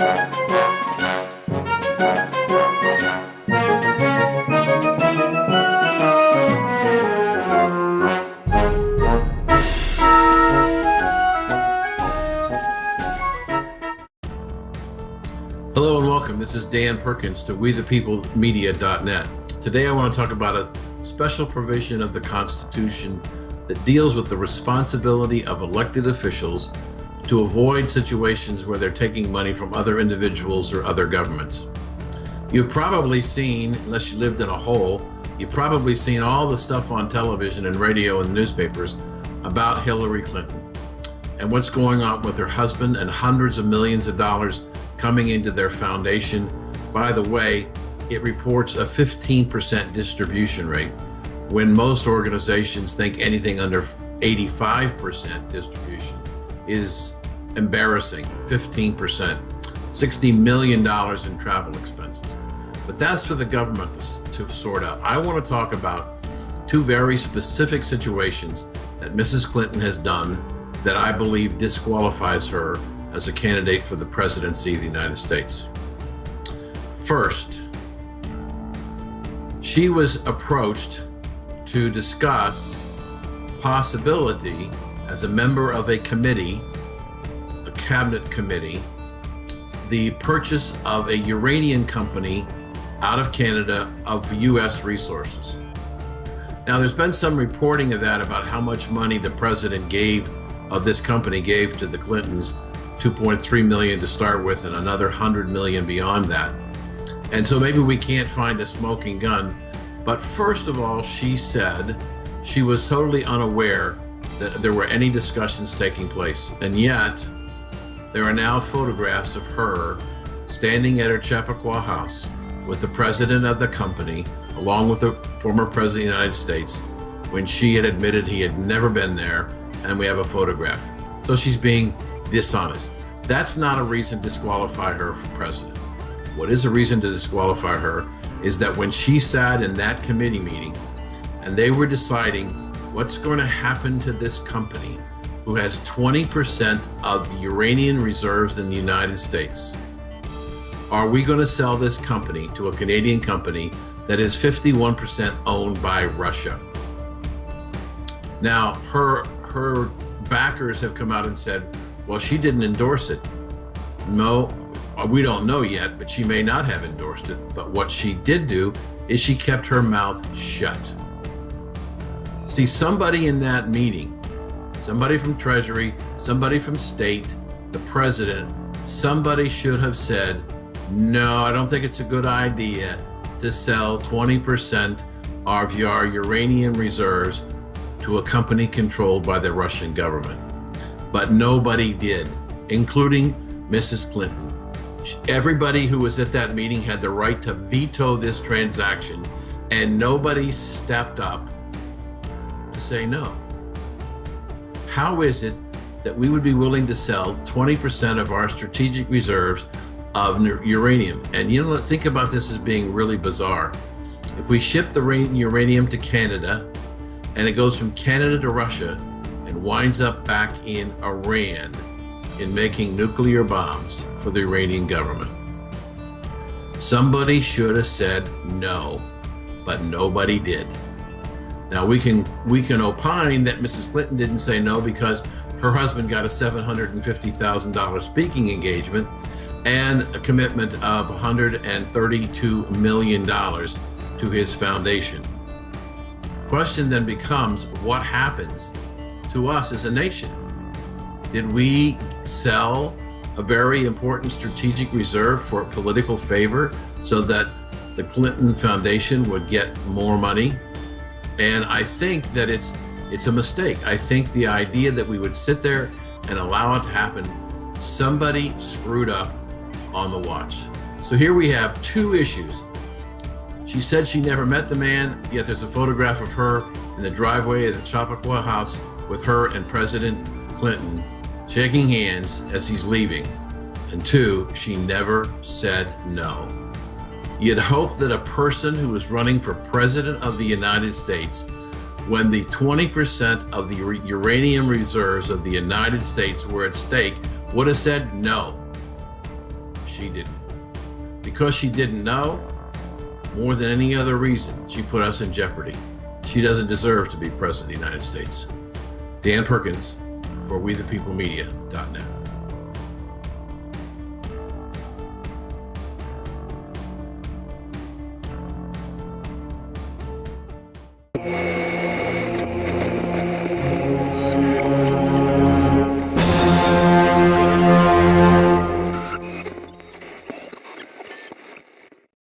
Hello and welcome. This is Dan Perkins to WeThePeopleMedia.net. Today I want to talk about a special provision of the Constitution that deals with the responsibility of elected officials to avoid situations where they're taking money from other individuals or other governments. You've probably seen, unless you lived in a hole, you've probably seen all the stuff on television and radio and newspapers about Hillary Clinton and what's going on with her husband and hundreds of millions of dollars coming into their foundation. By the way, it reports a 15% distribution rate when most organizations think anything under 85% distribution is embarrassing. 15%, $60 million in travel expenses. But that's for the government to sort out. I want to talk about two very specific situations that Mrs. Clinton has done that I believe disqualifies her as a candidate for the presidency of the United States. First, she was approached to discuss possibility as a member of a committee, a cabinet committee, the purchase of a uranium company out of Canada of U.S. resources. Now, there's been some reporting of that about how much money the president of this company gave to the Clintons, $2.3 million to start with and another $100 million beyond that. And so maybe we can't find a smoking gun. But first of all, she said she was totally unaware that there were any discussions taking place. And yet, there are now photographs of her standing at her Chappaqua house with the president of the company, along with the former president of the United States, when she had admitted he had never been there, and we have a photograph. So she's being dishonest. That's not a reason to disqualify her for president. What is a reason to disqualify her is that when she sat in that committee meeting and they were deciding what's going to happen to this company who has 20% of the uranium reserves in the United States. Are we going to sell this company to a Canadian company that is 51% owned by Russia? Now, her backers have come out and said, well, she didn't endorse it. No, we don't know yet, but she may not have endorsed it. But what she did do is she kept her mouth shut. See, somebody in that meeting, somebody from Treasury, somebody from State, the president, somebody should have said, no, I don't think it's a good idea to sell 20% of your uranium reserves to a company controlled by the Russian government. But nobody did, including Mrs. Clinton. Everybody who was at that meeting had the right to veto this transaction, and nobody stepped up to say no. How is it that we would be willing to sell 20% of our strategic reserves of uranium? And you know, think about this as being really bizarre. If we ship the uranium to Canada, and it goes from Canada to Russia and winds up back in Iran in making nuclear bombs for the Iranian government. Somebody should have said no, but nobody did. Now we can opine that Mrs. Clinton didn't say no because her husband got a $750,000 speaking engagement and a commitment of $132 million to his foundation. Question then becomes, what happens to us as a nation? Did we sell a very important strategic reserve for political favor so that the Clinton Foundation would get more money? And I think that it's a mistake. I think the idea that we would sit there and allow it to happen, somebody screwed up on the watch. So here we have two issues. She said she never met the man, yet there's a photograph of her in the driveway of the Chappaqua house with her and President Clinton shaking hands as he's leaving. And two, she never said no. You'd hope that a person who was running for president of the United States, when the 20% of the uranium reserves of the United States were at stake, would have said no. she didn't. Because she didn't know, more than any other reason, she put us in jeopardy. She doesn't deserve to be President of the United States. Dan Perkins for WeThePeopleMedia.net.